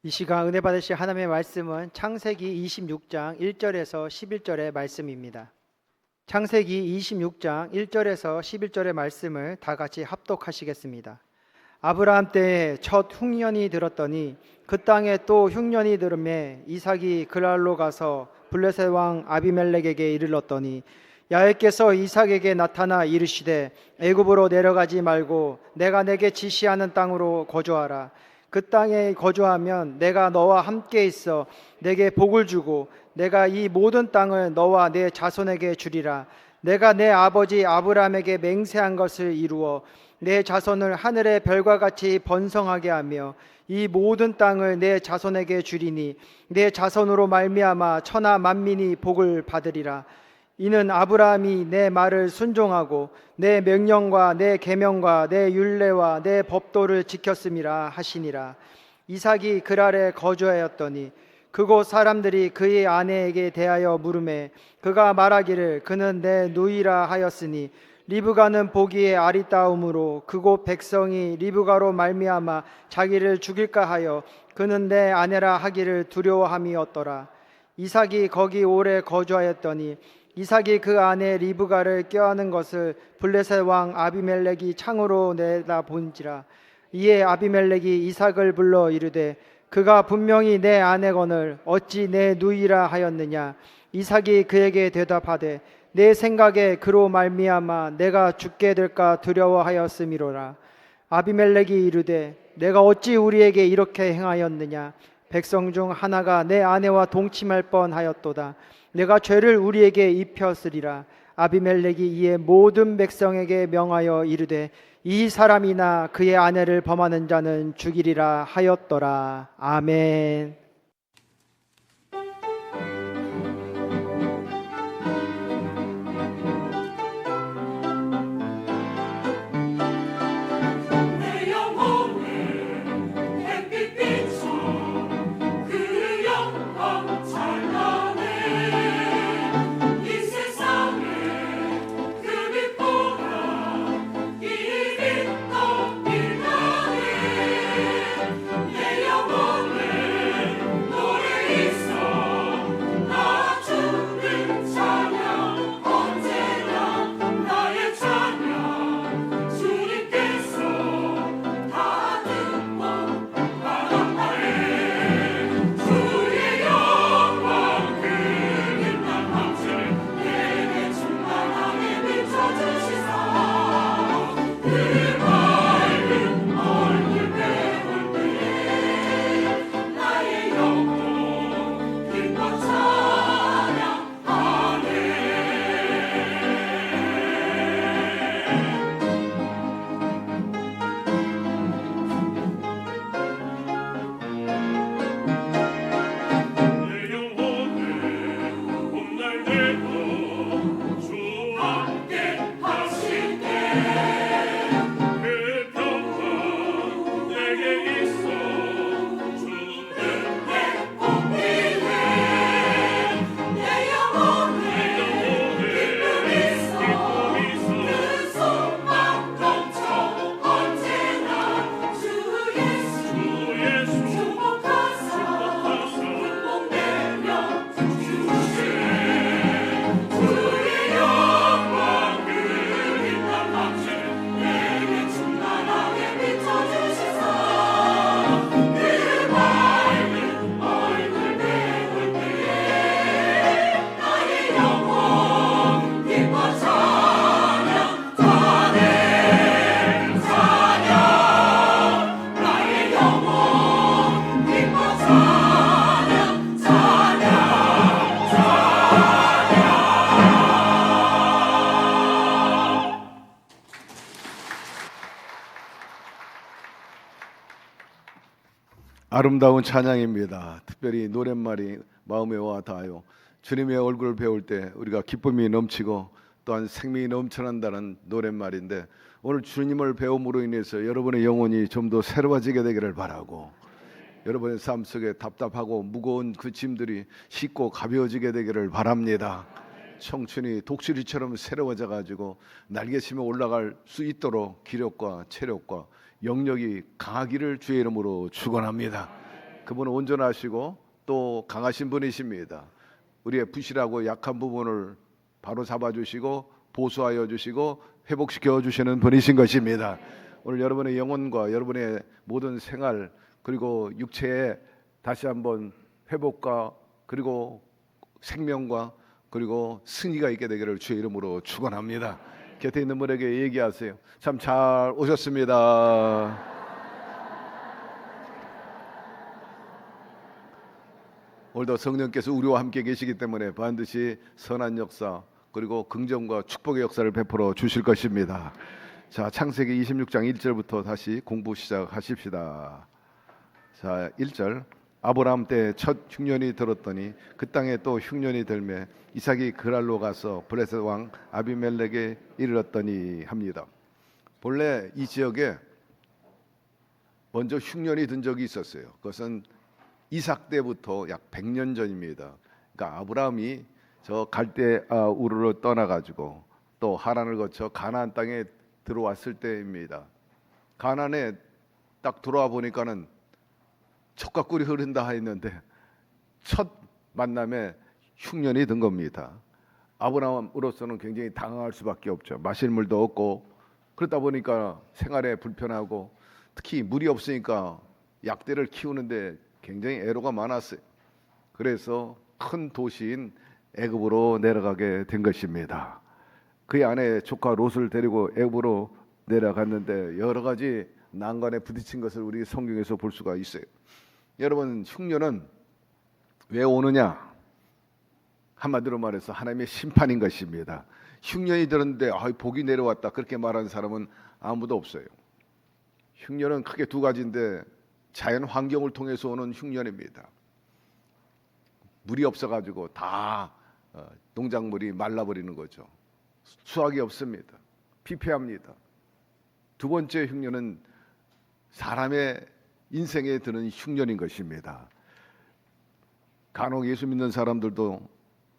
이 시간 은혜 받으실 하나님의 말씀은 창세기 26장 1절에서 11절의 말씀입니다. 창세기 26장 1절에서 11절의 말씀을 다 같이 합독하시겠습니다. 아브라함 때에 첫 흉년이 들었더니 그 땅에 또 흉년이 들음에 이삭이 그랄로 가서 블레셋 왕 아비멜렉에게 이르렀더니 야훼께서 이삭에게 나타나 이르시되 애굽으로 내려가지 말고 내가 내게 지시하는 땅으로 거주하라. 그 땅에 거주하면 내가 너와 함께 있어 내게 복을 주고 내가 이 모든 땅을 너와 내 자손에게 주리라. 내가 내 아버지 아브라함에게 맹세한 것을 이루어 내 자손을 하늘의 별과 같이 번성하게 하며 이 모든 땅을 내 자손에게 주리니 내 자손으로 말미암아 천하 만민이 복을 받으리라. 이는 아브라함이 내 말을 순종하고 내 명령과 내 계명과 내 율례와 내 법도를 지켰음이라 하시니라. 이삭이 그랄에 거주하였더니 그곳 사람들이 그의 아내에게 대하여 물으매 그가 말하기를 그는 내 누이라 하였으니 리브가는 보기에 아리따움으로 그곳 백성이 리브가로 말미암아 자기를 죽일까 하여 그는 내 아내라 하기를 두려워함이었더라. 이삭이 거기 오래 거주하였더니 이삭이 그 아내 리브가를 껴안은 것을 블레셋 왕 아비멜렉이 창으로 내다본지라. 이에 아비멜렉이 이삭을 불러 이르되 그가 분명히 내 아내거늘 어찌 내 누이라 하였느냐. 이삭이 그에게 대답하되 내 생각에 그로 말미암아 내가 죽게 될까 두려워하였음이로라. 아비멜렉이 이르되 내가 어찌 우리에게 이렇게 행하였느냐. 백성 중 하나가 내 아내와 동침할 뻔하였도다. 내가 죄를 우리에게 입혔으리라. 아비멜렉이 이에 모든 백성에게 명하여 이르되 이 사람이나 그의 아내를 범하는 자는 죽이리라 하였더라. 아멘. 아름다운 찬양입니다. 특별히 노랫말이 마음에 와 닿아요. 주님의 얼굴을 배울 때 우리가 기쁨이 넘치고 또한 생명이 넘쳐난다는 노랫말인데 오늘 주님을 배움으로 인해서 여러분의 영혼이 좀 더 새로워지게 되기를 바라고 여러분의 삶 속에 답답하고 무거운 그 짐들이 쉽고 가벼워지게 되기를 바랍니다. 청춘이 독수리처럼 새로워져 가지고 날개치며 올라갈 수 있도록 기력과 체력과 영력이 강하기를 주의 이름으로 축원합니다. 그분은 온전하시고 또 강하신 분이십니다. 우리의 부실하고 약한 부분을 바로 잡아주시고 보수하여 주시고 회복시켜 주시는 분이신 것입니다. 오늘 여러분의 영혼과 여러분의 모든 생활 그리고 육체에 다시 한번 회복과 그리고 생명과 그리고 승리가 있게 되기를 주의 이름으로 축원합니다. 곁에 있는 분에게 얘기하세요. 참 잘 오셨습니다. 오늘도 성령께서 우리와 함께 계시기 때문에 반드시 선한 역사 그리고 긍정과 축복의 역사를 베풀어 주실 것입니다. 자, 창세기 26장 1절부터 다시 공부 시작하십시다. 자, 1절. 아브라함 때 첫 흉년이 들었더니 그 땅에 또 흉년이 들매 이삭이 그랄로 가서 블레셋 왕 아비멜렉에 이르렀더니 합니다. 본래 이 지역에 먼저 흉년이 든 적이 있었어요. 그것은 이삭 때부터 약 100년 전입니다. 그러니까 아브라함이 저 갈대아 우르로 떠나가지고 또 하란을 거쳐 가나안 땅에 들어왔을 때입니다. 가나안에 딱 들어와 보니까는 젖과 꿀이 흐른다 했는데 첫 만남에 흉년이 든 겁니다. 아브라함으로서는 굉장히 당황할 수밖에 없죠. 마실 물도 없고 그러다 보니까 생활에 불편하고 특히 물이 없으니까 약대를 키우는데 굉장히 애로가 많았어요. 그래서 큰 도시인 애굽으로 내려가게 된 것입니다. 그의 아내 조카 롯을 데리고 애굽으로 내려갔는데 여러 가지 난관에 부딪힌 것을 우리 성경에서 볼 수가 있어요. 여러분, 흉년은 왜 오느냐? 한마디로 말해서 하나님의 심판인 것입니다. 흉년이 들었는데 복이 내려왔다 그렇게 말하는 사람은 아무도 없어요. 흉년은 크게 두 가지인데 자연 환경을 통해서 오는 흉년입니다. 물이 없어가지고 다 농작물이 말라버리는 거죠. 수확이 없습니다. 피폐합니다. 두 번째 흉년은 사람의 인생에 드는 흉년인 것입니다. 간혹 예수 믿는 사람들도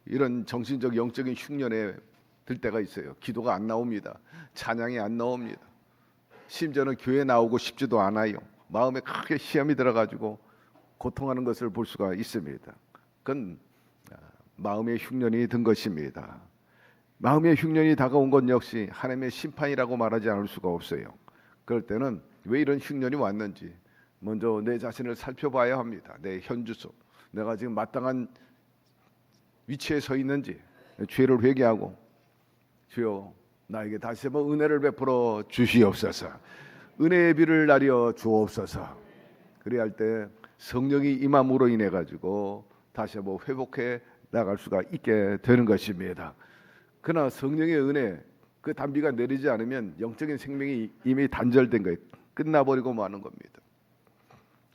이런 정신적 영적인 흉년에 들 때가 있어요. 기도가 안 나옵니다. 찬양이 안 나옵니다. 심지어는 교회 나오고 싶지도 않아요. 마음에 크게 시험이 들어가지고 고통하는 것을 볼 수가 있습니다. 그건 마음의 흉년이 든 것입니다. 마음의 흉년이 다가온 것 역시 하나님의 심판이라고 말하지 않을 수가 없어요. 그럴 때는 왜 이런 흉년이 왔는지 먼저 내 자신을 살펴봐야 합니다. 내 현주소, 내가 지금 마땅한 위치에 서 있는지 죄를 회개하고 주여 나에게 다시 한번 은혜를 베풀어 주시옵소서. 은혜의 비를 나려 주옵소서. 그래야 할 때 성령이 임함으로 인해 가지고 다시 한번 회복해 나갈 수가 있게 되는 것입니다. 그러나 성령의 은혜 그 단비가 내리지 않으면 영적인 생명이 이미 단절된 거예요. 끝나버리고 마는 겁니다.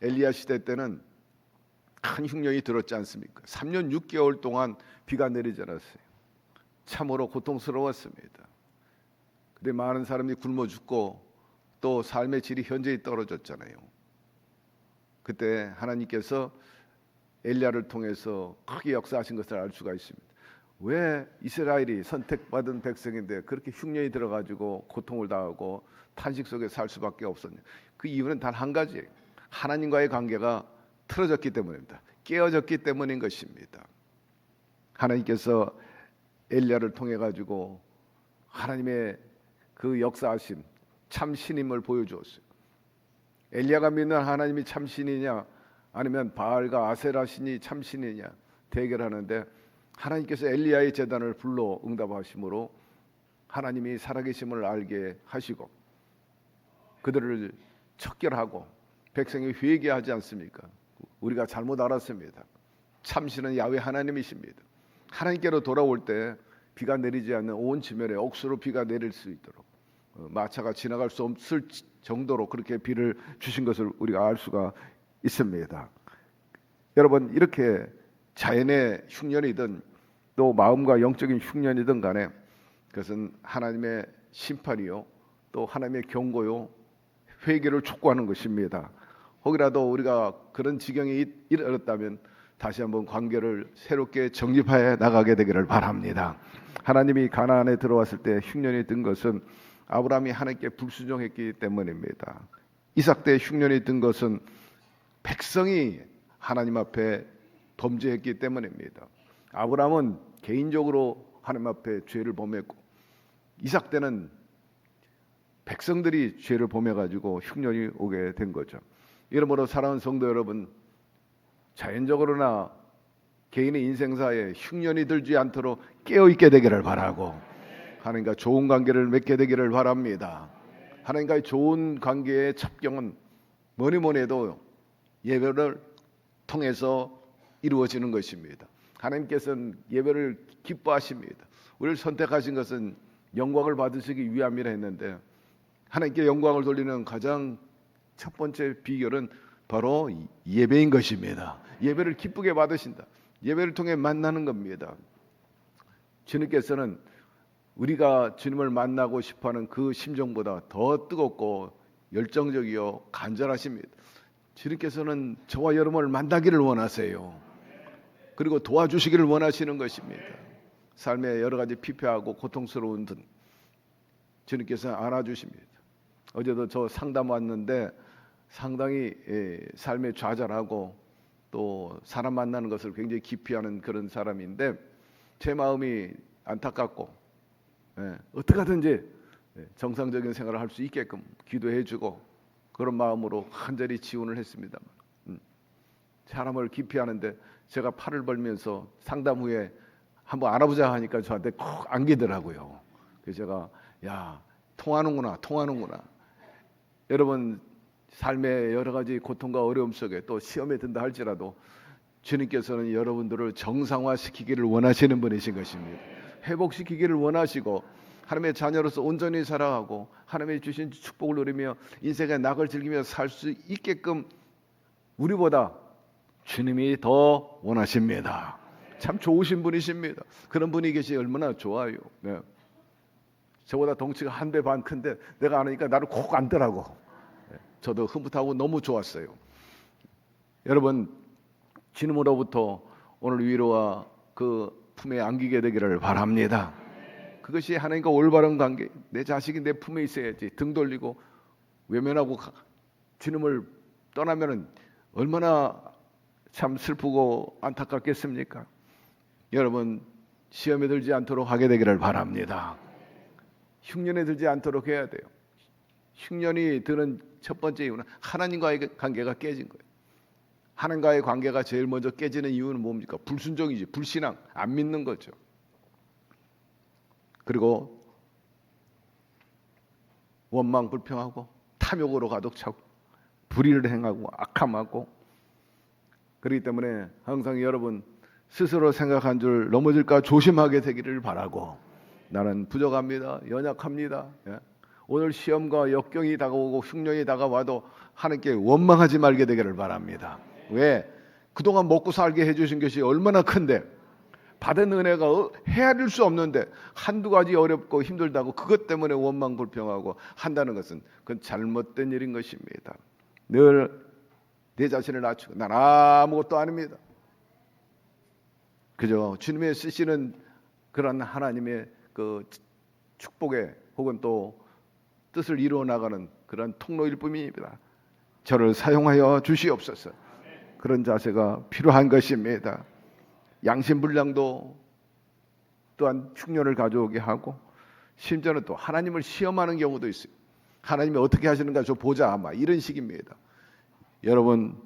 엘리야 시대 때는 큰 흉년이 들었지 않습니까? 3년 6개월 동안 비가 내리지 않았어요. 참으로 고통스러웠습니다. 근데 많은 사람이 굶어 죽고 또 삶의 질이 현저히 떨어졌잖아요. 그때 하나님께서 엘리야를 통해서 크게 역사하신 것을 알 수가 있습니다. 왜 이스라엘이 선택받은 백성인데 그렇게 흉년이 들어가지고 고통을 당하고 탄식 속에 살 수밖에 없었냐? 그 이유는 단 한 가지예요. 하나님과의 관계가 틀어졌기 때문입니다. 깨어졌기 때문인 것입니다. 하나님께서 엘리야를 통해 가지고 하나님의 그 역사하심 참 신임을 보여주었어요. 엘리야가 믿는 하나님이 참 신이냐 아니면 바알과 아세라 신이 참 신이냐 대결하는데 하나님께서 엘리야의 제단을 불러 응답하심으로 하나님이 살아계심을 알게 하시고 그들을 척결하고 백성이 회개하지 않습니까? 우리가 잘못 알았습니다. 참신은 야훼 하나님이십니다. 하나님께로 돌아올 때 비가 내리지 않는 온 지면에 억수로 비가 내릴 수 있도록 마차가 지나갈 수 없을 정도로 그렇게 비를 주신 것을 우리가 알 수가 있습니다. 여러분, 이렇게 자연의 흉년이든 또 마음과 영적인 흉년이든 간에 그것은 하나님의 심판이요 또 하나님의 경고요 회개를 촉구하는 것입니다. 혹이라도 우리가 그런 지경에 이르렀다면 다시 한번 관계를 새롭게 정립해 나가게 되기를 바랍니다. 하나님이 가나안에 들어왔을 때 흉년이 든 것은 아브라함이 하나님께 불순종했기 때문입니다. 이삭 때 흉년이 든 것은 백성이 하나님 앞에 범죄했기 때문입니다. 아브라함은 개인적으로 하나님 앞에 죄를 범했고 이삭 때는 백성들이 죄를 범해가지고 흉년이 오게 된 거죠. 이러므로 사랑하는 성도 여러분, 자연적으로나 개인의 인생사에 흉년이 들지 않도록 깨어있게 되기를 바라고 하나님과 좋은 관계를 맺게 되기를 바랍니다. 하나님과의 좋은 관계의 첩경은 뭐니 해도 예배를 통해서 이루어지는 것입니다. 하나님께서는 예배를 기뻐하십니다. 우리를 선택하신 것은 영광을 받으시기 위함이라 했는데 하나님께 영광을 돌리는 가장 첫 번째 비결은 바로 예배인 것입니다. 예배를 기쁘게 받으신다. 예배를 통해 만나는 겁니다. 주님께서는 우리가 주님을 만나고 싶어하는 그 심정보다 더 뜨겁고 열정적이요 간절하십니다. 주님께서는 저와 여러분을 만나기를 원하세요. 그리고 도와주시기를 원하시는 것입니다. 삶에 여러 가지 피폐하고 고통스러운 등 주님께서 안아주십니다. 어제도 저 상담 왔는데 상당히 삶에 좌절하고 또 사람 만나는 것을 굉장히 기피하는 그런 사람인데 제 마음이 안타깝고 어떻게 하든지 정상적인 생활을 할 수 있게끔 기도해주고 그런 마음으로 간절히 지원을 했습니다만 사람을 기피하는데 제가 팔을 벌면서 상담 후에 한번 알아보자 하니까 저한테 꼭 안기더라고요. 그래서 제가 야 통하는구나. 여러분 삶의 여러 가지 고통과 어려움 속에 또 시험에 든다 할지라도 주님께서는 여러분들을 정상화시키기를 원하시는 분이신 것입니다. 회복시키기를 원하시고 하나님의 자녀로서 온전히 살아가고 하나님의 주신 축복을 누리며 인생의 낙을 즐기며 살 수 있게끔 우리보다 주님이 더 원하십니다. 참 좋으신 분이십니다. 그런 분이 계시 얼마나 좋아요. 네. 저보다 덩치가 1배 반 큰데 내가 안으니까 나를 콕 안더라고. 저도 흐뭇하고 너무 좋았어요. 여러분 주님으로부터 오늘 위로와 그 품에 안기게 되기를 바랍니다. 그것이 하나님과 올바른 관계. 내 자식이 내 품에 있어야지. 등 돌리고 외면하고 주님을 떠나면은 얼마나 참 슬프고 안타깝겠습니까? 여러분 시험에 들지 않도록 하게 되기를 바랍니다. 흉년에 들지 않도록 해야 돼요. 흉년이 드는 첫 번째 이유는 하나님과의 관계가 깨진 거예요. 하나님과의 관계가 제일 먼저 깨지는 이유는 뭡니까? 불순종이지, 불신앙, 안 믿는 거죠. 그리고 원망 불평하고 탐욕으로 가득 차고 불의를 행하고 악함하고 그렇기 때문에 항상 여러분 스스로 생각한 줄 넘어질까 조심하게 되기를 바라고 나는 부족합니다. 연약합니다. 오늘 시험과 역경이 다가오고 흉년이 다가와도 하나님께 원망하지 말게 되기를 바랍니다. 왜? 그동안 먹고 살게 해주신 것이 얼마나 큰데 받은 은혜가 헤아릴 수 없는데 한두 가지 어렵고 힘들다고 그것 때문에 원망 불평하고 한다는 것은 그건 잘못된 일인 것입니다. 늘 내 자신을 낮추고 난 아무것도 아닙니다. 그저 주님의 쓰시는 그런 하나님의 그 축복에 혹은 또 뜻을 이루어 나가는 그런 통로일 뿐입니다. 저를 사용하여 주시옵소서. 그런 자세가 필요한 것입니다. 양심불량도 또한 흉년을 가져오게 하고 심지어는 또 하나님을 시험하는 경우도 있어요. 하나님이 어떻게 하시는가 저 보자 아마 이런 식입니다. 여러분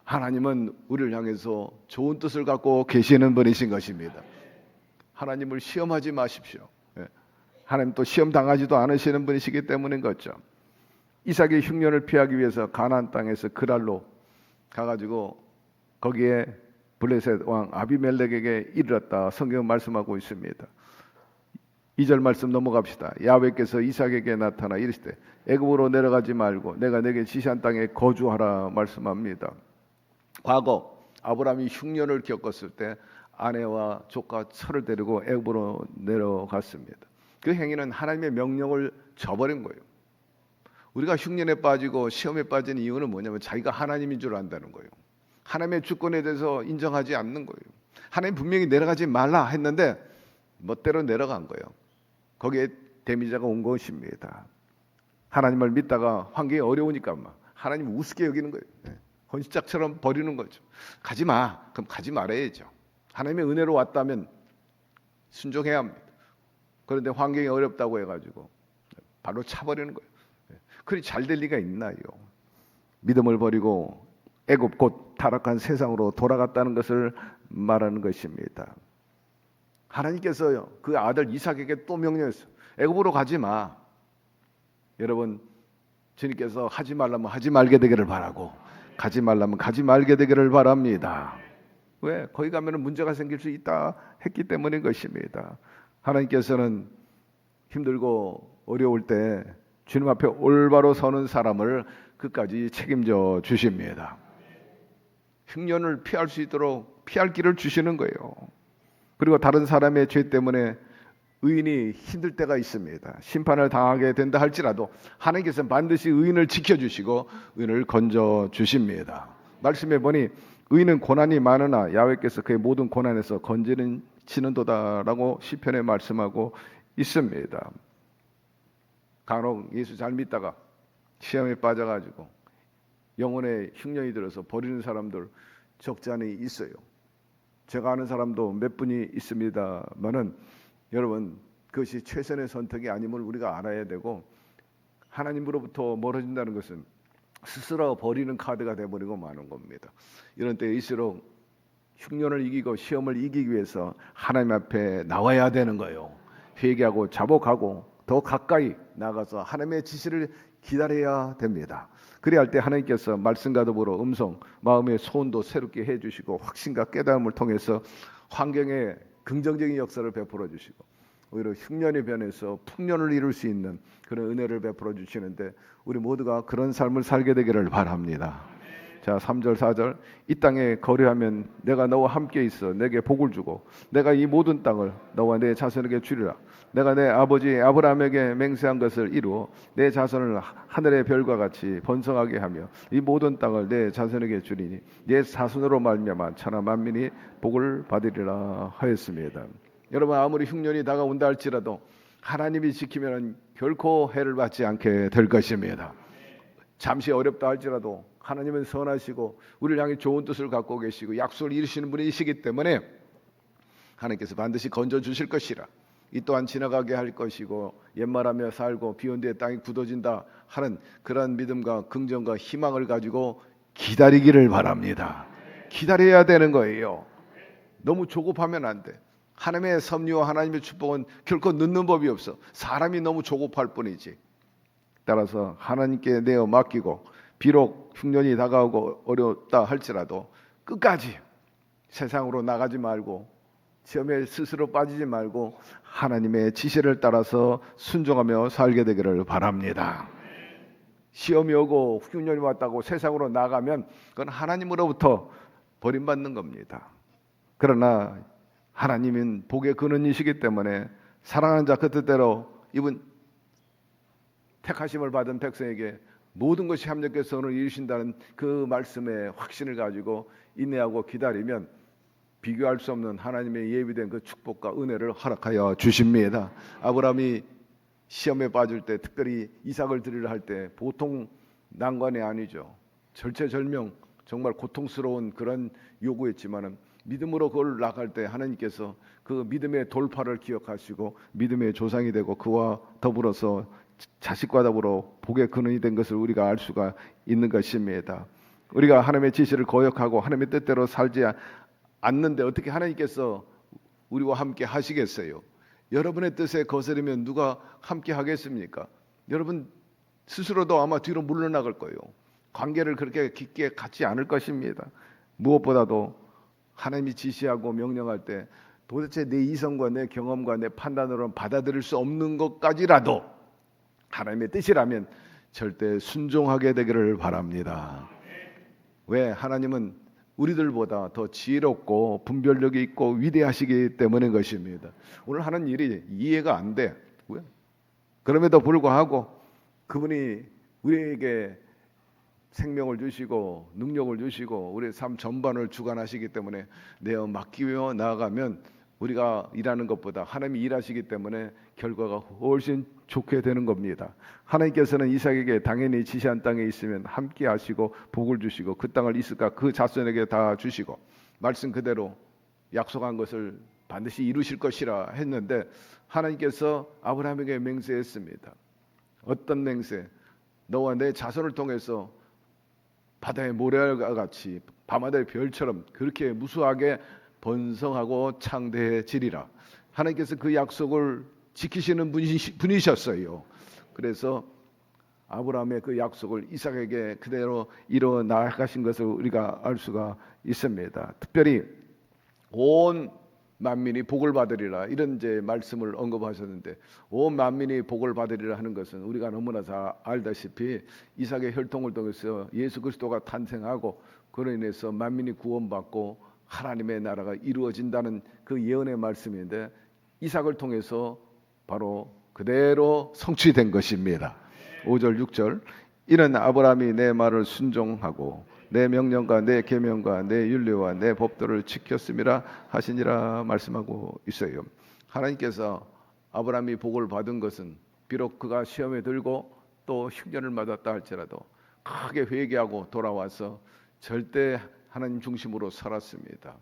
하나님은 우리를 향해서 좋은 뜻을 갖고 계시는 분이신 것입니다. 하나님을 시험하지 마십시오. 하나님 또 시험 당하지도 않으시는 분이시기 때문인 거죠. 이삭의 흉년을 피하기 위해서 가나안 땅에서 그랄로 가가지고 거기에 블레셋 왕 아비멜렉에게 이르렀다 성경은 말씀하고 있습니다. 2절 말씀 넘어갑시다. 야훼께서 이삭에게 나타나 이르시되 애굽으로 내려가지 말고 내가 내게 지시한 땅에 거주하라 말씀합니다. 과거 아브라함이 흉년을 겪었을 때 아내와 조카 철을 데리고 애굽으로 내려갔습니다. 그 행위는 하나님의 명령을 저버린 거예요. 우리가 흉년에 빠지고 시험에 빠진 이유는 뭐냐면 자기가 하나님인 줄 안다는 거예요. 하나님의 주권에 대해서 인정하지 않는 거예요. 하나님 분명히 내려가지 말라 했는데 멋대로 내려간 거예요. 거기에 데미지가 온 것입니다. 하나님을 믿다가 환경이 어려우니까 하나님 우습게 여기는 거예요. 헌시짝처럼 버리는 거죠. 가지 마. 그럼 가지 말아야죠. 하나님의 은혜로 왔다면 순종해야 합니다. 그런데 환경이 어렵다고 해가지고 바로 차버리는 거예요. 그리 잘 될 리가 있나요? 믿음을 버리고 애굽 곧 타락한 세상으로 돌아갔다는 것을 말하는 것입니다. 하나님께서요 그 아들 이삭에게 또 명령했어요. 애굽으로 가지 마. 여러분 주님께서 하지 말라면 하지 말게 되기를 바라고 가지 말라면 가지 말게 되기를 바랍니다. 왜? 거기 가면 문제가 생길 수 있다 했기 때문인 것입니다. 하나님께서는 힘들고 어려울 때 주님 앞에 올바로 서는 사람을 끝까지 책임져 주십니다. 흉년을 피할 수 있도록 피할 길을 주시는 거예요. 그리고 다른 사람의 죄 때문에 의인이 힘들 때가 있습니다. 심판을 당하게 된다 할지라도 하나님께서는 반드시 의인을 지켜주시고 의인을 건져 주십니다. 말씀해 보니 의인은 고난이 많으나 야훼께서 그의 모든 고난에서 건지는도다라고 시편에 말씀하고 있습니다. 간혹 예수 잘 믿다가 시험에 빠져가지고 영혼의 흉년이 들어서 버리는 사람들 적지 않이 있어요. 제가 아는 사람도 몇 분이 있습니다만은 여러분 그것이 최선의 선택이 아님을 우리가 알아야 되고 하나님으로부터 멀어진다는 것은 스스로 버리는 카드가 돼버리고 마는 겁니다. 이런 때일수록 흉년을 이기고 시험을 이기기 위해서 하나님 앞에 나와야 되는 거예요. 회개하고 자복하고 더 가까이 나가서 하나님의 지시를 기다려야 됩니다. 그래야 할 때 하나님께서 말씀과 더불어 음성, 마음의 소원도 새롭게 해주시고 확신과 깨달음을 통해서 환경에 긍정적인 역사를 베풀어 주시고 오히려 흉년이 변해서 풍년을 이룰 수 있는 그런 은혜를 베풀어 주시는데 우리 모두가 그런 삶을 살게 되기를 바랍니다. 자, 3절 4절 이 땅에 거류하면 내가 너와 함께 있어 내게 복을 주고 내가 이 모든 땅을 너와 내 자손에게 주리라. 내가 내 아버지 아브라함에게 맹세한 것을 이루어 내 자손을 하늘의 별과 같이 번성하게 하며 이 모든 땅을 내 자손에게 주리니 내 자손으로 말미암아 천하 만민이 복을 받으리라 하였습니다. 여러분 아무리 흉년이 다가온다 할지라도 하나님이 지키면 결코 해를 받지 않게 될 것입니다. 잠시 어렵다 할지라도 하나님은 선하시고 우리를 향해 좋은 뜻을 갖고 계시고 약속을 이루시는 분이시기 때문에 하나님께서 반드시 건져 주실 것이라. 이 또한 지나가게 할 것이고 옛말하며 살고 비온 뒤에 땅이 굳어진다 하는 그런 믿음과 긍정과 희망을 가지고 기다리기를 바랍니다. 기다려야 되는 거예요. 너무 조급하면 안 돼. 하나님의 섭리와 하나님의 축복은 결코 늦는 법이 없어. 사람이 너무 조급할 뿐이지. 따라서 하나님께 내어 맡기고 비록 흉년이 다가오고 어렵다 할지라도 끝까지 세상으로 나가지 말고 시험에 스스로 빠지지 말고 하나님의 지시를 따라서 순종하며 살게 되기를 바랍니다. 시험이 오고 흉년이 왔다고 세상으로 나가면 그건 하나님으로부터 버림받는 겁니다. 그러나 하나님은 복의 근원이시기 때문에 사랑하는 자 그 뜻대로 이분 택하심을 받은 백성에게 모든 것이 합력해 선을 이루신다는 그 말씀의 확신을 가지고 인내하고 기다리면 비교할 수 없는 하나님의 예비된 그 축복과 은혜를 허락하여 주십니다. 아브라함이 시험에 빠질 때 특별히 이삭을 드리려 할 때 보통 난관이 아니죠. 절체절명 정말 고통스러운 그런 요구였지만은 믿음으로 그걸 나갈 때 하나님께서 그 믿음의 돌파를 기억하시고 믿음의 조상이 되고 그와 더불어서 자식과 더불어 복의 근원이 된 것을 우리가 알 수가 있는 것입니다. 우리가 하나님의 지시를 거역하고 하나님의 뜻대로 살지 않는데 어떻게 하나님께서 우리와 함께 하시겠어요? 여러분의 뜻에 거스르면 누가 함께 하겠습니까? 여러분 스스로도 아마 뒤로 물러나갈 거예요. 관계를 그렇게 깊게 갖지 않을 것입니다. 무엇보다도 하나님이 지시하고 명령할 때 도대체 내 이성과 내 경험과 내 판단으로는 받아들일 수 없는 것까지라도 하나님의 뜻이라면 절대 순종하게 되기를 바랍니다. 왜? 하나님은 우리들보다 더 지혜롭고 분별력이 있고 위대하시기 때문인 것입니다. 오늘 하는 일이 이해가 안 돼. 왜? 그럼에도 불구하고 그분이 우리에게 생명을 주시고 능력을 주시고 우리의 삶 전반을 주관하시기 때문에 내어 맡기며 나아가면 우리가 일하는 것보다 하나님이 일하시기 때문에 결과가 훨씬 좋게 되는 겁니다. 하나님께서는 이삭에게 당연히 지시한 땅에 있으면 함께 하시고 복을 주시고 그 땅을 이스카 그 자손에게 다 주시고 말씀 그대로 약속한 것을 반드시 이루실 것이라 했는데 하나님께서 아브라함에게 맹세했습니다. 어떤 맹세? 너와 내 자손을 통해서 바다의 모래알과 같이 밤하늘의 별처럼 그렇게 무수하게 번성하고 창대해지리라. 하나님께서 그 약속을 지키시는 분이셨어요. 그래서 아브라함의 그 약속을 이삭에게 그대로 이뤄 나가신 것을 우리가 알 수가 있습니다. 특별히 온 만민이 복을 받으리라 이런 이제 말씀을 언급하셨는데 온 만민이 복을 받으리라 하는 것은 우리가 너무나 잘 알다시피 이삭의 혈통을 통해서 예수 그리스도가 탄생하고 그로 인해서 만민이 구원받고 하나님의 나라가 이루어진다는 그 예언의 말씀인데 이삭을 통해서 바로 그대로 성취된 것입니다. 5절 6절 이는 아브라함이 내 말을 순종하고 내 명령과 내 계명과 내 율례와 내 법도를 지켰음이라 하시니라 말씀하고 있어요. 하나님께서 아브라함이 복을 받은 것은 비록 그가 시험에 들고 또 흉년을 맞았다 할지라도 크게 회개하고 돌아와서 절대 하나님 중심으로 살았습니다.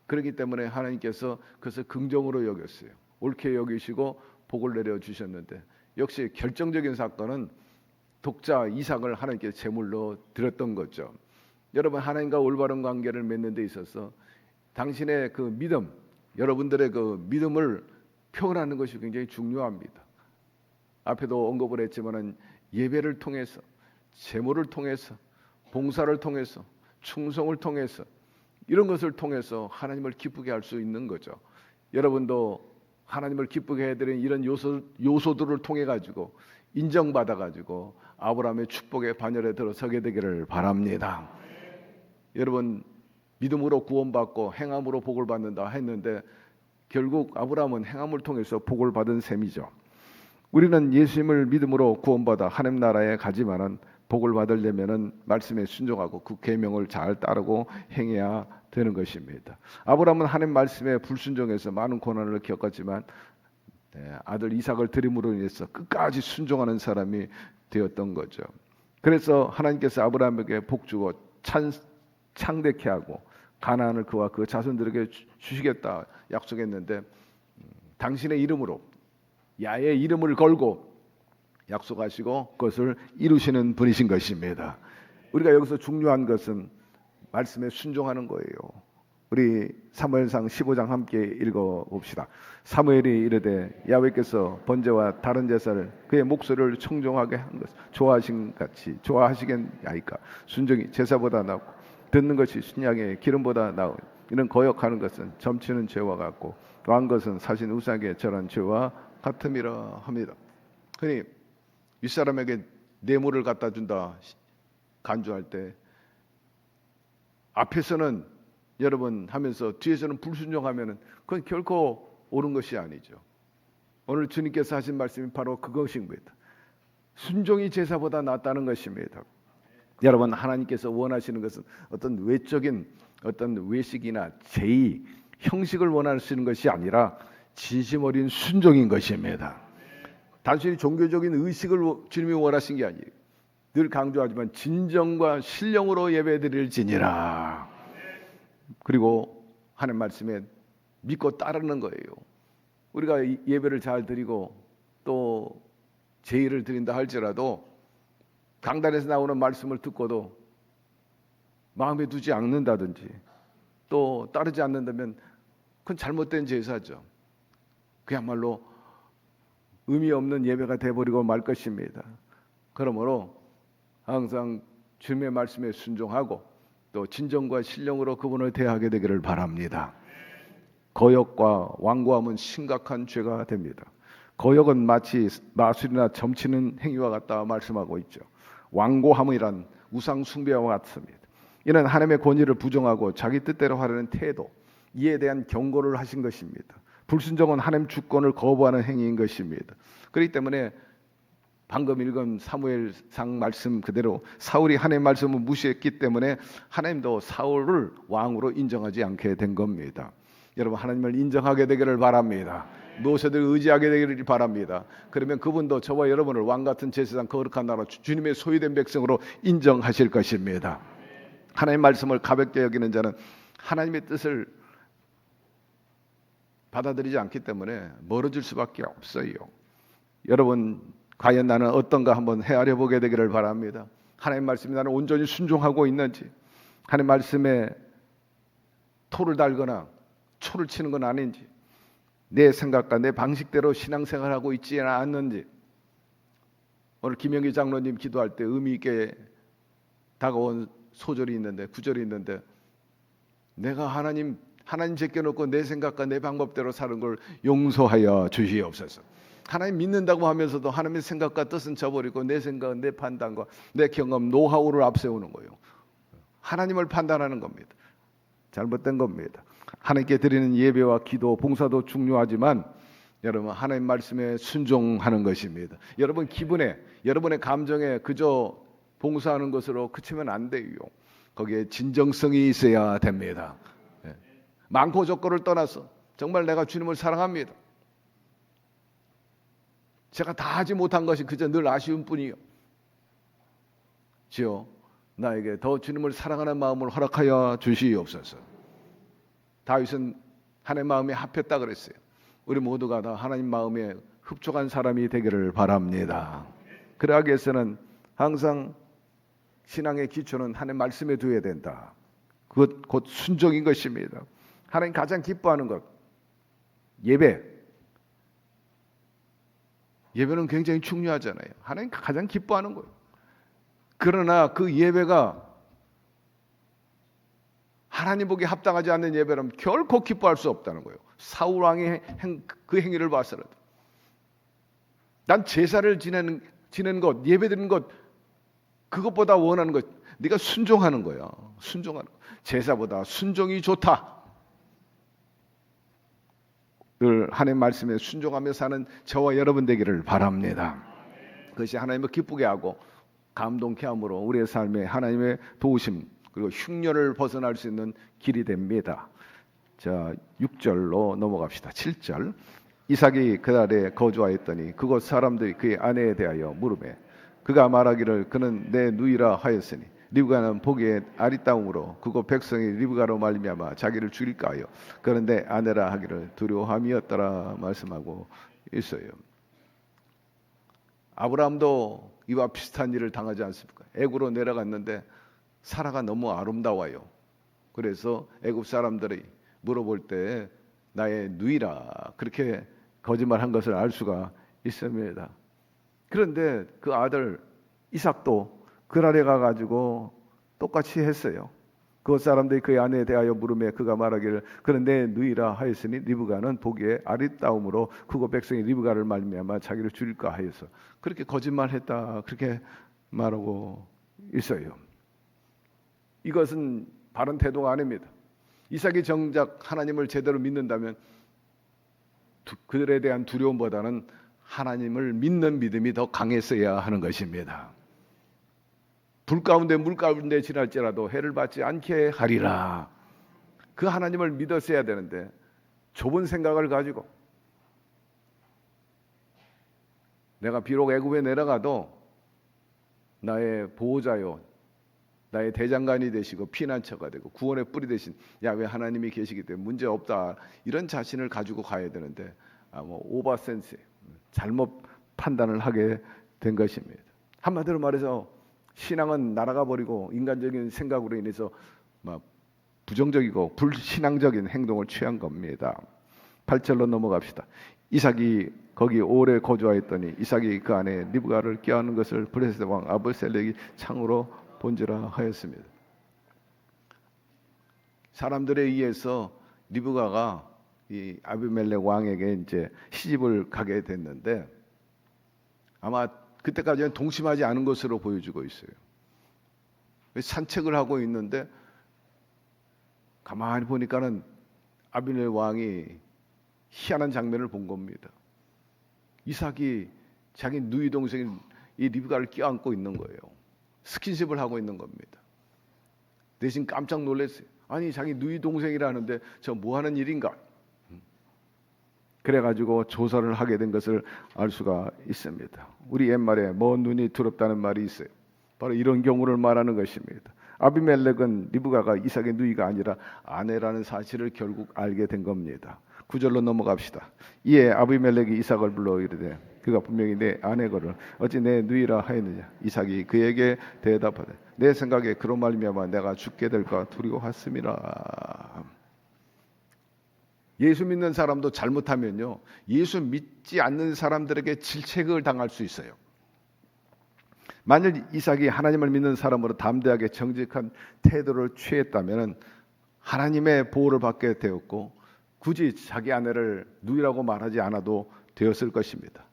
그렇기 때문에 하나님께서 그것을 긍정으로 여겼어요. 옳게 여기시고 복을 내려 주셨는데 역시 결정적인 사건은 독자 이삭을 하나님께 제물로 드렸던 거죠. 여러분 하나님과 올바른 관계를 맺는 데 있어서 당신의 그 믿음, 여러분들의 그 믿음을 표현하는 것이 굉장히 중요합니다. 앞에도 언급을 했지만은 예배를 통해서, 제물을 통해서, 봉사를 통해서, 충성을 통해서 이런 것을 통해서 하나님을 기쁘게 할 수 있는 거죠. 여러분도 하나님을 기쁘게 해드리는 이런 요소들을 통해 가지고 인정받아 가지고 아브라함의 축복의 반열에 들어서게 되기를 바랍니다. 여러분 믿음으로 구원받고 행함으로 복을 받는다 했는데 결국 아브라함은 행함을 통해서 복을 받은 셈이죠. 우리는 예수님을 믿음으로 구원받아 하나님 나라에 가지만은 복을 받으려면은 말씀에 순종하고 그 계명을 잘 따르고 행해야 되는 것입니다. 아브라함은 하나님 말씀에 불순종해서 많은 고난을 겪었지만 아들 이삭을 드림으로 인해서 끝까지 순종하는 사람이 되었던 거죠. 그래서 하나님께서 아브라함에게 복 주고 창대케 하고 가나안을 그와 그 자손들에게 주시겠다 약속했는데 당신의 이름으로 야의 이름을 걸고 약속하시고 그것을 이루시는 분이신 것입니다. 우리가 여기서 중요한 것은 말씀에 순종하는 거예요. 우리 사무엘상 15장 함께 읽어봅시다. 사무엘이 이르되 야훼께서 번제와 다른 제사를 그의 목소리를 청종하게 한 것을 좋아하신 같이 좋아하시겠나이까. 순종이 제사보다 나고 듣는 것이 순양의 기름보다 나으니 이는 거역하는 것은 점치는 죄와 같고 왕 것은 사신 우상에 절한 죄와 같음이라 합니다. 흔히 윗사람에게 뇌물을 갖다 준다 간주할 때 앞에서는 여러분 하면서 뒤에서는 불순종하면은 그건 결코 옳은 것이 아니죠. 오늘 주님께서 하신 말씀이 바로 그것입니다. 순종이 제사보다 낫다는 것입니다. 여러분 하나님께서 원하시는 것은 어떤 외적인 어떤 외식이나 제의, 형식을 원하시는 것이 아니라 진심 어린 순종인 것입니다. 단순히 종교적인 의식을 주님이 원하신 게 아니에요. 늘 강조하지만 진정과 신령으로 예배드릴지니라. 그리고 하나님 말씀에 믿고 따르는 거예요. 우리가 예배를 잘 드리고 또 제의를 드린다 할지라도 강단에서 나오는 말씀을 듣고도 마음에 두지 않는다든지 또 따르지 않는다면 그건 잘못된 제사죠. 그야말로 의미 없는 예배가 돼버리고 말 것입니다. 그러므로 항상 주님의 말씀에 순종하고 또 진정과 신령으로 그분을 대하게 되기를 바랍니다. 거역과 완고함은 심각한 죄가 됩니다. 거역은 마치 마술이나 점치는 행위와 같다 말씀하고 있죠. 완고함이란 우상 숭배와 같습니다. 이는 하나님의 권위를 부정하고 자기 뜻대로 하려는 태도, 이에 대한 경고를 하신 것입니다. 불순종은 하나님 주권을 거부하는 행위인 것입니다. 그렇기 때문에 방금 읽은 사무엘상 말씀 그대로 사울이 하나님의 말씀을 무시했기 때문에 하나님도 사울을 왕으로 인정하지 않게 된 겁니다. 여러분 하나님을 인정하게 되기를 바랍니다. 무엇에들 의지하게 되기를 바랍니다. 그러면 그분도 저와 여러분을 왕같은 제사장 거룩한 나라 주님의 소유된 백성으로 인정하실 것입니다. 하나님의 말씀을 가볍게 여기는 자는 하나님의 뜻을 받아들이지 않기 때문에 멀어질 수밖에 없어요. 여러분 과연 나는 어떤가 한번 헤아려 보게 되기를 바랍니다. 하나님 말씀이 나는 온전히 순종하고 있는지, 하나님 말씀에 토를 달거나 초를 치는 건 아닌지, 내 생각과 내 방식대로 신앙생활하고 있지 않는지. 오늘 김영기 장로님 기도할 때 의미 있게 다가온 소절이 있는데, 구절이 있는데, 내가 하나님 제껴놓고 내 생각과 내 방법대로 사는 걸 용서하여 주시옵소서. 하나님 믿는다고 하면서도 하나님의 생각과 뜻은 저버리고 내 생각, 내 판단과 내 경험, 노하우를 앞세우는 거예요. 하나님을 판단하는 겁니다. 잘못된 겁니다. 하나님께 드리는 예배와 기도, 봉사도 중요하지만 여러분 하나님 말씀에 순종하는 것입니다. 여러분 기분에, 여러분의 감정에 그저 봉사하는 것으로 그치면 안 돼요. 거기에 진정성이 있어야 됩니다. 많고 적고를 떠나서 정말 내가 주님을 사랑합니다. 제가 다 하지 못한 것이 그저 늘 아쉬운 뿐이요. 주여 나에게 더 주님을 사랑하는 마음을 허락하여 주시옵소서. 다윗은 하나님 마음에 합했다 그랬어요. 우리 모두가 다 하나님 마음에 흡족한 사람이 되기를 바랍니다. 그러하기 위해서는 항상 신앙의 기초는 하나님 말씀에 두어야 된다. 그것 곧 순종인 것입니다. 하나님 가장 기뻐하는 것, 예배는 굉장히 중요하잖아요. 하나님 가장 기뻐하는 거예요. 그러나 그 예배가 하나님 보기에 합당하지 않는 예배라면 결코 기뻐할 수 없다는 거예요. 사울 왕의 그 행위를 봐서라도. 난 제사를 지내는 것, 예배드리는 것, 그것보다 원하는 것, 네가 순종하는 거야. 순종하는 거. 제사보다 순종이 좋다. 늘 하나님 말씀에 순종하며 사는 저와 여러분 되기를 바랍니다. 그것이 하나님을 기쁘게 하고 감동케 함으로 우리의 삶에 하나님의 도우심 그리고 흉년을 벗어날 수 있는 길이 됩니다. 자, 6절로 넘어갑시다. 7절. 이삭이 그날에 거주하였더니 그곳 사람들이 그의 아내에 대하여 물으매 그가 말하기를 그는 내 누이라 하였으니 리브가는 보기에 아리따움으로 그곳 백성이 리브가로 말미암아 자기를 죽일까 하여 그런데 아내라 하기를 두려워함이었더라 말씀하고 있어요. 아브라함도 이와 비슷한 일을 당하지 않습니까? 애굽으로 내려갔는데 사라가 너무 아름다워요. 그래서 애굽 사람들이 물어볼 때 나의 누이라 그렇게 거짓말한 것을 알 수가 있습니다. 그런데 그 아들 이삭도 그날에 가가지고 똑같이 했어요. 그 사람들이 그의 아내에 대하여 물으매 그가 말하기를 그는 내 누이라 하였으니 리브가는 보기에 아리따움으로 그곳 백성이 리브가를 말미암아 자기를 죽일까 하여서 그렇게 거짓말했다 그렇게 말하고 있어요. 이것은 바른 태도가 아닙니다. 이삭이 정작 하나님을 제대로 믿는다면 그들에 대한 두려움보다는 하나님을 믿는 믿음이 더 강했어야 하는 것입니다. 불 가운데 물 가운데 지날지라도 해를 받지 않게 하리라. 그 하나님을 믿었어야 되는데 좁은 생각을 가지고 내가 비록 애굽에 내려가도 나의 보호자요 나의 대장간이 되시고 피난처가 되고 구원의 뿌리 되신 야훼 하나님이 계시기 때문에 문제 없다 이런 자신을 가지고 가야 되는데 오버센스 잘못 판단을 하게 된 것입니다. 한마디로 말해서 신앙은 날아가 버리고 인간적인 생각으로 인해서 부정적이고 불신앙적인 행동을 취한 겁니다. 8절로 넘어갑시다. 이삭이 거기 오래 거주하였더니 이삭이 그 안에 리브가를 껴안는 것을 블레셋 왕 아브살렉이 창으로 본지라 하였습니다. 사람들에 의해서 리브가가 이 아비멜렉 왕에게 이제 시집을 가게 됐는데 아마 그때까지는 동심하지 않은 것으로 보여지고 있어요. 산책을 하고 있는데 가만히 보니까는 아비멜렉 왕이 희한한 장면을 본 겁니다. 이삭이 자기 누이 동생인 이 리브가를 껴안고 있는 거예요. 스킨십을 하고 있는 겁니다. 대신 깜짝 놀랐어요. 아니 자기 누이 동생이라는데 저 뭐 하는 일인가? 그래가지고 조사를 하게 된 것을 알 수가 있습니다. 우리 옛말에 먼 눈이 두렵다는 말이 있어요. 바로 이런 경우를 말하는 것입니다. 아비멜렉은 리브가가 이삭의 누이가 아니라 아내라는 사실을 결국 알게 된 겁니다. 9절로 넘어갑시다. 이에 아비멜렉이 이삭을 불러 이르되 그가 분명히 내 아내거를 어찌 내 누이라 하였느냐. 이삭이 그에게 대답하되 내 생각에 그런 말미암아 내가 죽게 될까 두려워하음이라. 예수 믿는 사람도 잘못하면요, 예수 믿지 않는 사람들에게 질책을 당할 수 있어요. 만일 이삭이 하나님을 믿는 사람으로 담대하게 정직한 태도를 취했다면 하나님의 보호를 받게 되었고 굳이 자기 아내를 누이라고 말하지 않아도 되었을 것입니다.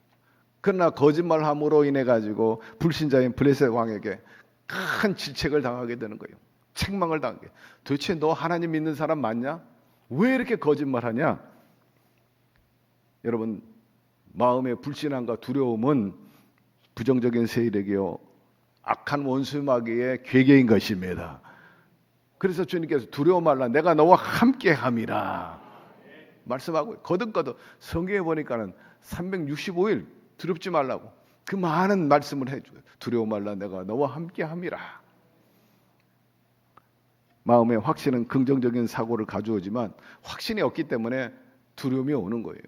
그러나 거짓말함으로 인해 가지고 불신자인 블레셋 왕에게 큰 질책을 당하게 되는 거예요. 책망을 당하게. 도대체 너 하나님 믿는 사람 맞냐? 왜 이렇게 거짓말하냐? 여러분, 마음의 불신함과 두려움은 부정적인 세력이요 악한 원수 마귀의 괴계인 것입니다. 그래서 주님께서 두려워 말라 내가 너와 함께함이라 말씀하고 거듭거듭 성경에 보니까는 365일 두렵지 말라고 그 많은 말씀을 해줘요. 두려워 말라 내가 너와 함께함이라. 마음의 확신은 긍정적인 사고를 가져오지만 확신이 없기 때문에 두려움이 오는 거예요.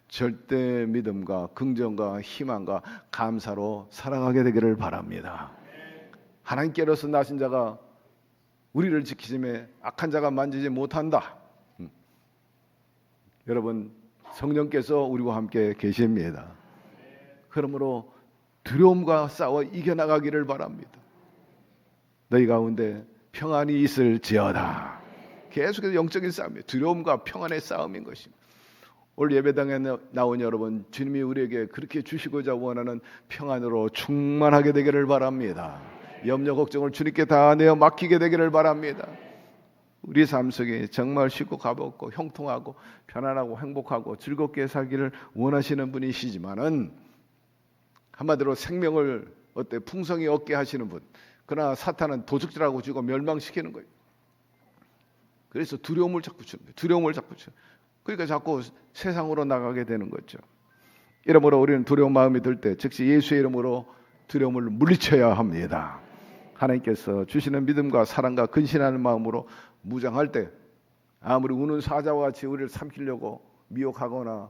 절대 믿음과 긍정과 희망과 감사로 살아가게 되기를 바랍니다. 하나님께로서 나신 자가 우리를 지키심에 악한 자가 만지지 못한다. 여러분, 성령께서 우리와 함께 계십니다. 그러므로 두려움과 싸워 이겨나가기를 바랍니다. 너희 가운데 평안이 있을지어다. 계속해서 영적인 싸움이에요. 두려움과 평안의 싸움인 것입니다. 오늘 예배당에 나온 여러분, 주님이 우리에게 그렇게 주시고자 원하는 평안으로 충만하게 되기를 바랍니다. 염려 걱정을 주님께 다 내어 맡기게 되기를 바랍니다. 우리 삶 속에 정말 쉽고 가볍고 형통하고 편안하고 행복하고 즐겁게 살기를 원하시는 분이시지만은 한마디로 생명을 풍성히 얻게 하시는 분. 그러나 사탄은 도적질하고 죽어 멸망시키는 거예요. 그래서 두려움을 자꾸 주는 거예요. 두려움을 자꾸 주는 거예요. 그러니까 자꾸 세상으로 나가게 되는 거죠. 이러므로 우리는 두려운 마음이 들 때 즉시 예수의 이름으로 두려움을 물리쳐야 합니다. 하나님께서 주시는 믿음과 사랑과 근신하는 마음으로 무장할 때 아무리 우는 사자와 같이 우리를 삼키려고 미혹하거나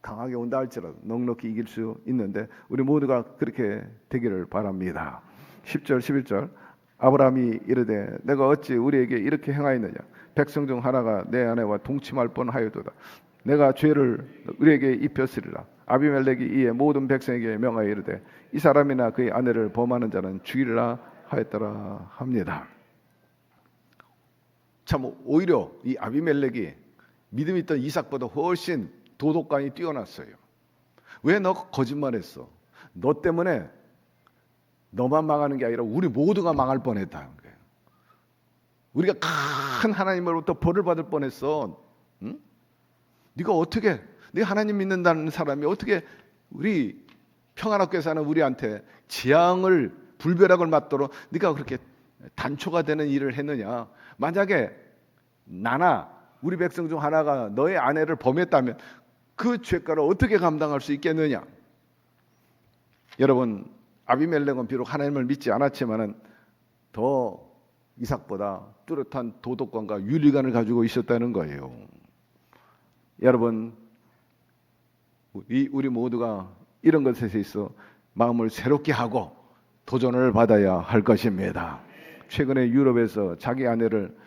강하게 온다 할지라도 넉넉히 이길 수 있는데 우리 모두가 그렇게 되기를 바랍니다. 10절 11절 아브라함이 이르되 내가 어찌 우리에게 이렇게 행하였느냐. 백성 중 하나가 내 아내와 동침할 뻔하여도다. 내가 죄를 우리에게 입혔으리라. 아비멜렉이 이에 모든 백성에게 명하여 이르되 이 사람이나 그의 아내를 범하는 자는 죽이리라 하였더라 합니다. 참 오히려 이 아비멜렉이 믿음 있던 이삭보다 훨씬 도덕관이 뛰어났어요. 왜 너 거짓말했어? 너 때문에 너만 망하는 게 아니라 우리 모두가 망할 뻔했다는 거예요. 우리가 큰 하나님으로부터 벌을 받을 뻔했어. 응? 네가 어떻게 네 하나님 믿는다는 사람이 어떻게 우리 평안하게 사는 우리한테 재앙을 불벼락을 맞도록 네가 그렇게 단초가 되는 일을 했느냐. 만약에 나나 우리 백성 중 하나가 너의 아내를 범했다면 그 죄가를 어떻게 감당할 수 있겠느냐. 여러분, 아비멜렉은 비록 하나님을 믿지 않았지만은 더 이삭보다 뚜렷한 도덕관과 윤리관을 가지고 있었다는 거예요. 여러분, 우리 모두가 이런 것에 있어 마음을 새롭게 하고 도전을 받아야 할 것입니다. 최근에 유럽에서 자기 아내를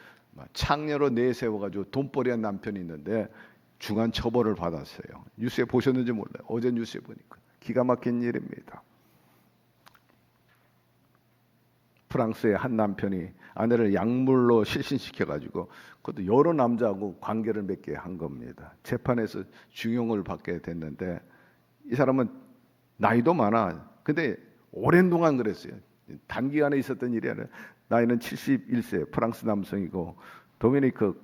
창녀로 내세워가지고 돈벌이한 남편이 있는데 중한 처벌을 받았어요. 뉴스에 보셨는지 몰라요. 어제 뉴스에 보니까 기가 막힌 일입니다. 프랑스의 한 남편이 아내를 약물로 실신시켜가지고 그것도 여러 남자하고 관계를 맺게 한 겁니다. 재판에서 중형을 받게 됐는데 이 사람은 나이도 많아. 근데 오랜 동안 그랬어요. 단기간에 있었던 일이 아니라 나이는 71세 프랑스 남성이고 도미니크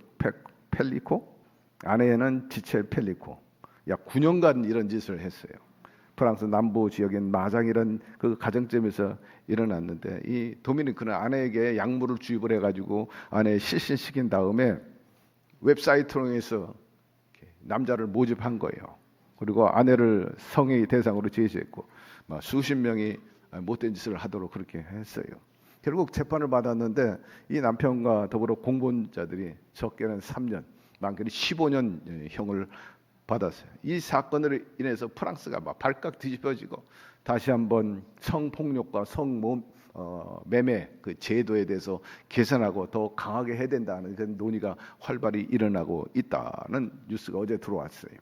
펠리코 아내는 지첼 펠리코 약 9년간 이런 짓을 했어요. 프랑스 남부 지역인 마장이라는 그 가정점에서 일어났는데 이 도미니크는 아내에게 약물을 주입을 해가지고 아내 실신시킨 다음에 웹사이트로 해서 남자를 모집한 거예요. 그리고 아내를 성의 대상으로 제시했고 수십 명이 못된 짓을 하도록 그렇게 했어요. 결국 재판을 받았는데 이 남편과 더불어 공범자들이 적게는 3년, 많게는 15년 형을 받았어요. 이 사건으로 인해서 프랑스가 막 발칵 뒤집어지고 다시 한번 성폭력과 매매 그 제도에 대해서 개선하고 더 강하게 해야 된다는 그런 논의가 활발히 일어나고 있다는 뉴스가 어제 들어왔어요.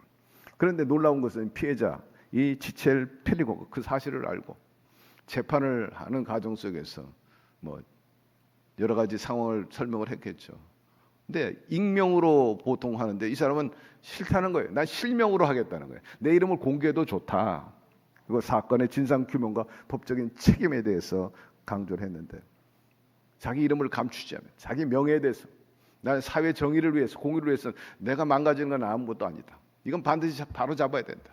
그런데 놀라운 것은 피해자 이 지첼 펠리고 그 사실을 알고 재판을 하는 과정 속에서 뭐 여러 가지 상황을 설명을 했겠죠. 근데 익명으로 보통 하는데 이 사람은 싫다는 거예요. 난 실명으로 하겠다는 거예요. 내 이름을 공개해도 좋다. 그리고 사건의 진상 규명과 법적인 책임에 대해서 강조를 했는데 자기 이름을 감추지 않아요. 자기 명예에 대해서 나는 사회 정의를 위해서 공의를 위해서 내가 망가지는 건 아무것도 아니다. 이건 반드시 바로 잡아야 된다.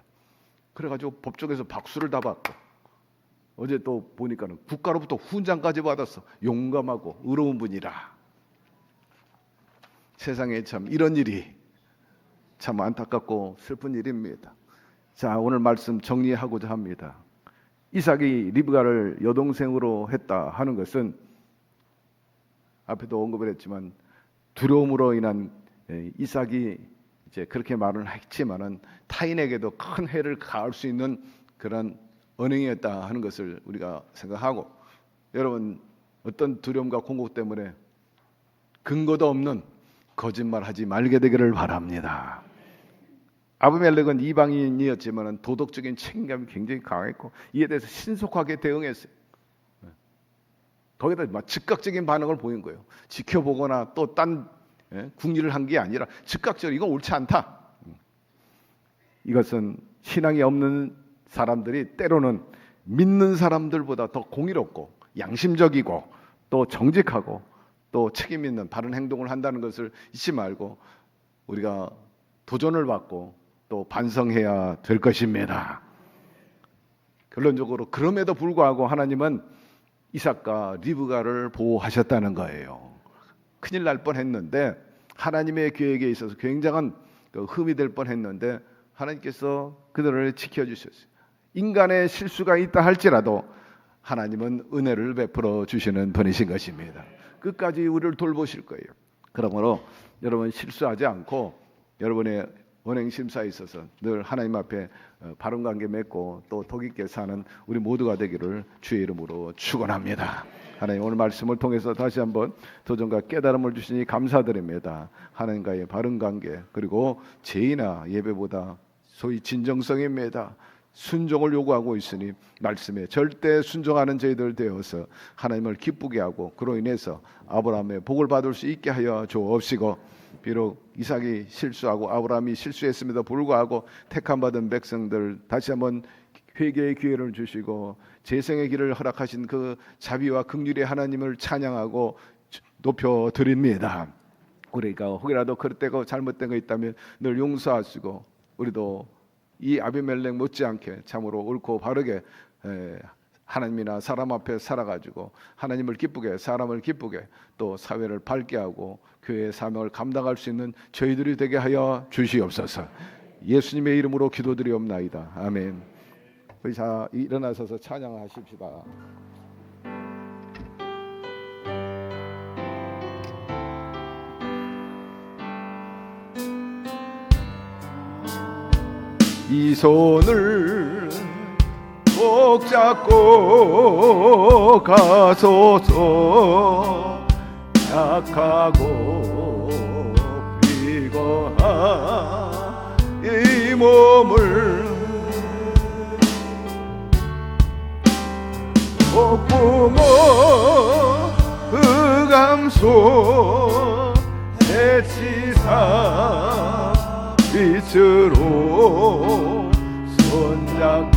그래가지고 법정에서 박수를 다 받고 어제 또 보니까는 국가로부터 훈장까지 받았어. 용감하고 의로운 분이라. 세상에 참 이런 일이 참 안타깝고 슬픈 일입니다. 자, 오늘 말씀 정리하고자 합니다. 이삭이 리브가를 여동생으로 했다 하는 것은 앞에도 언급을 했지만 두려움으로 인한 이삭이 이제 그렇게 말을 했지만은 타인에게도 큰 해를 가할 수 있는 그런 언행이었다 하는 것을 우리가 생각하고, 여러분 어떤 두려움과 공고 때문에 근거도 없는 거짓말하지 말게 되기를 바랍니다. 아비멜렉은 이방인이었지만 도덕적인 책임감이 굉장히 강했고 이에 대해서 신속하게 대응했어요. 거기다 막 즉각적인 반응을 보인 거예요. 지켜보거나 또 딴 궁리를 한 게 아니라 즉각적으로 이건 옳지 않다. 이것은 신앙이 없는 사람들이 때로는 믿는 사람들보다 더 공의롭고 양심적이고 또 정직하고 또 책임 있는 바른 행동을 한다는 것을 잊지 말고 우리가 도전을 받고 또 반성해야 될 것입니다. 결론적으로 그럼에도 불구하고 하나님은 이삭과 리브가를 보호하셨다는 거예요. 큰일 날 뻔했는데 하나님의 계획에 있어서 굉장한 흠이 될 뻔했는데 하나님께서 그들을 지켜주셨어요. 인간의 실수가 있다 할지라도 하나님은 은혜를 베풀어 주시는 분이신 것입니다. 끝까지 우리를 돌보실 거예요. 그러므로 여러분 실수하지 않고 여러분의 언행 심사에 있어서 늘 하나님 앞에 바른 관계 맺고 또 덕있게 사는 우리 모두가 되기를 주의 이름으로 축원합니다. 하나님 오늘 말씀을 통해서 다시 한번 도전과 깨달음을 주시니 감사드립니다. 하나님과의 바른 관계 그리고 제의나 예배보다 소위 진정성입니다. 순종을 요구하고 있으니 말씀에 절대 순종하는 저희들 되어서 하나님을 기쁘게 하고 그로 인해서 아브라함의 복을 받을 수 있게 하여 주옵시고, 비록 이삭이 실수하고 아브라함이 실수했음에도 불구하고 택함받은 백성들 다시 한번 회개의 기회를 주시고 재생의 길을 허락하신 그 자비와 긍휼의 하나님을 찬양하고 높여드립니다. 우리가 혹이라도 그릇되고 잘못된 거 있다면 늘 용서하시고 우리도 이 아비멜렉 못지않게 참으로 옳고 바르게 하나님이나 사람 앞에 살아가지고 하나님을 기쁘게 사람을 기쁘게 또 사회를 밝게 하고 교회의 사명을 감당할 수 있는 저희들이 되게 하여 주시옵소서. 예수님의 이름으로 기도드리옵나이다. 아멘. 우리 자 일어나셔서 찬양하십시다. 이 손을 꼭 잡고 가소서. 약하고 피곤한 이 몸을 폭풍어 흑암소 대치사 빛으로 손잡고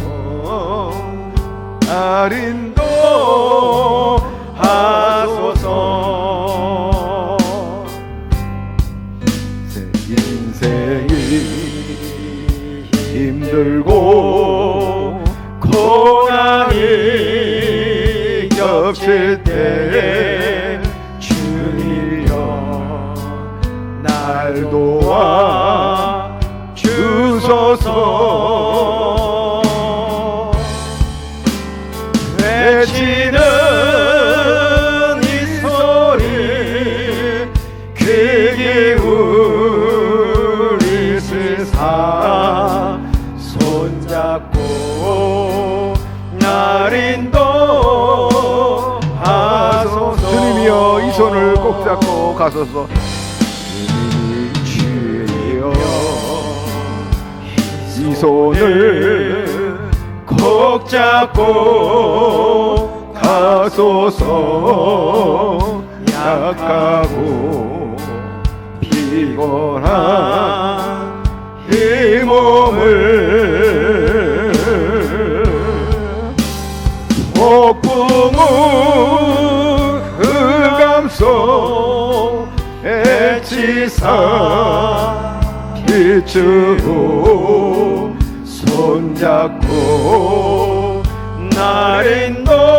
날인도 하소서. 제 인생이 힘들고 고난이 겹칠 때 주님여 날 도와 주소서. 하소서. 주여 이 손을 꼭 잡고 가소서. 약하고 피곤한 이 몸을 폭풍우 흑암속 애치사 빛으로 손잡고 날 인도하소서.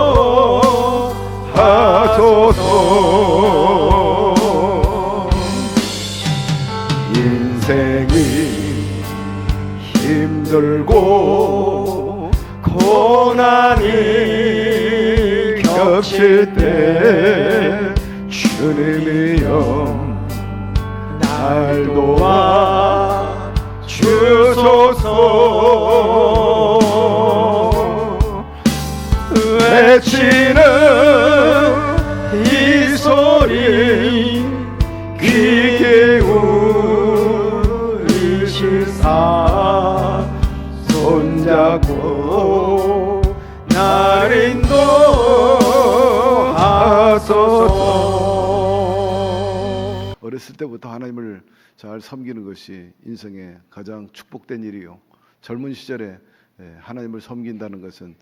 인생이 힘들고 고난이 겹칠 때 주님이여 날 도와 주소서. 외치는 이 소리 귀 기울이시사 손잡고 날 인도하소서. 어렸을 때부터 하나님을 잘 섬기는 것이 인생의 가장 축복된 일이요. 젊은 시절에 하나님을 섬긴다는 것은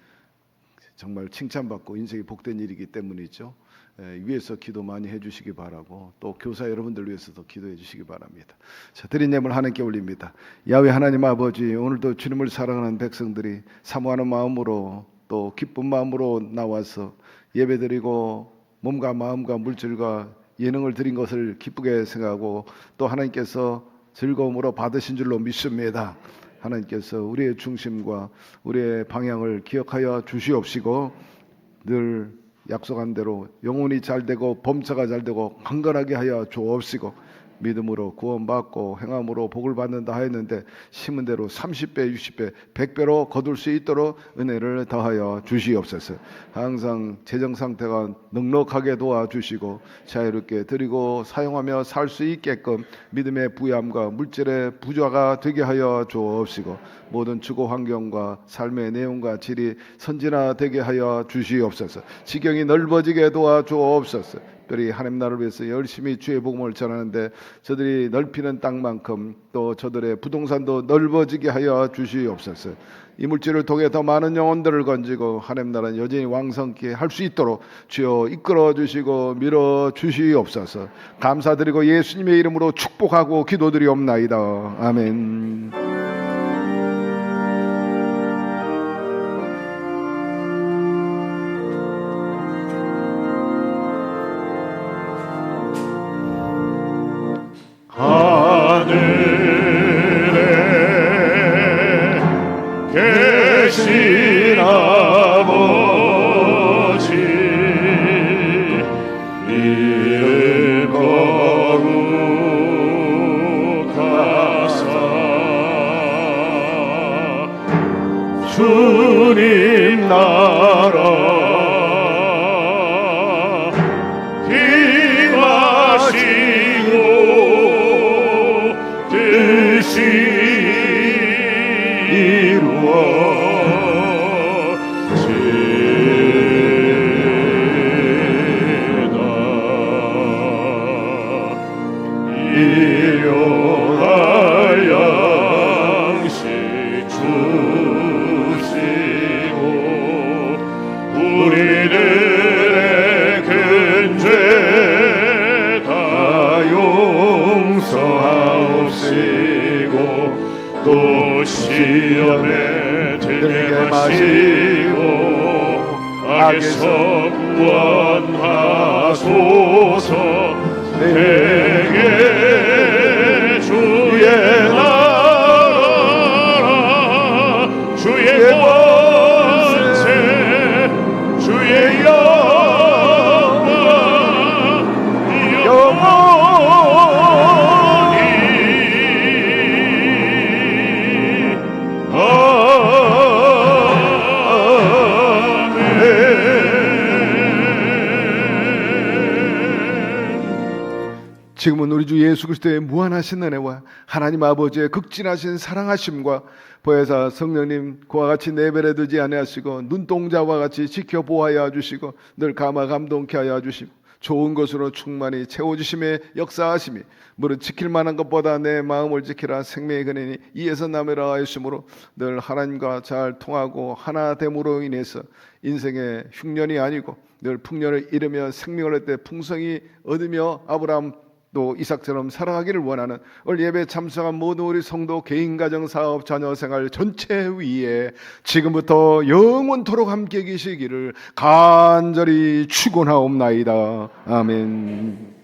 정말 칭찬받고 인생이 복된 일이기 때문이죠. 위에서 기도 많이 해주시기 바라고 또 교사 여러분들 위해서도 기도해 주시기 바랍니다. 자, 드린 예물 하나님께 올립니다. 야훼 하나님 아버지, 오늘도 주님을 사랑하는 백성들이 사모하는 마음으로 또 기쁜 마음으로 나와서 예배드리고 몸과 마음과 물질과 예능을 드린 것을 기쁘게 생각하고 또 하나님께서 즐거움으로 받으신 줄로 믿습니다. 하나님께서 우리의 중심과 우리의 방향을 기억하여 주시옵시고 늘 약속한 대로 영혼이 잘되고 범사가 잘되고 강건하게 하여 주옵시고 믿음으로 구원받고 행함으로 복을 받는다 하였는데 심은 대로 30배 60배 100배로 거둘 수 있도록 은혜를 더하여 주시옵소서. 항상 재정 상태가 넉넉하게 도와주시고 자유롭게 드리고 사용하며 살 수 있게끔 믿음의 부유함과 물질의 부자가 되게 하여 주옵시고 모든 주거 환경과 삶의 내용과 질이 선진화되게 하여 주시옵소서. 지경이 넓어지게 도와주옵소서. 특별히 하나님 나라를 위해서 열심히 주의 복음을 전하는데 저들이 넓히는 땅만큼 또 저들의 부동산도 넓어지게 하여 주시옵소서. 이 물질을 통해 더 많은 영혼들을 건지고 하나님 나라는 여전히 왕성케 할 수 있도록 주여 이끌어 주시고 밀어 주시옵소서. 감사드리고 예수님의 이름으로 축복하고 기도드리옵나이다. 아멘. 하늘에 계신 아버지 이름 거룩하사 주님 나라 일용할 양식 주시고 우리들의 큰 죄 다 용서하옵시고 또 시험에 들게 마시고 악에서 구원하소서. 내게 주의 나라 주의 권세 주의 영광 영원히 아멘. 주 예수 그리스도의 무한하신 은혜와 하나님 아버지의 극진하신 사랑하심과 보혜사 성령님 그와 같이 내버려 두지 아니하시고 눈동자와 같이 지켜보아야 주시고 늘 감화 감동케 하여 주시고 좋은 것으로 충만히 채워주심에 역사하심이 무릇 지킬 만한 것보다 내 마음을 지키라 생명의 근원이 이에서 남으라 하였으므로 늘 하나님과 잘 통하고 하나됨으로 인해서 인생의 흉년이 아니고 늘 풍년을 이루며 생명을 얻되 풍성히 얻으며 아브라함 또 이삭처럼 살아가기를 원하는 오늘 예배 참석한 모든 우리 성도 개인 가정 사업 자녀 생활 전체 위에 지금부터 영원토록 함께 계시기를 간절히 축원하옵나이다. 아멘.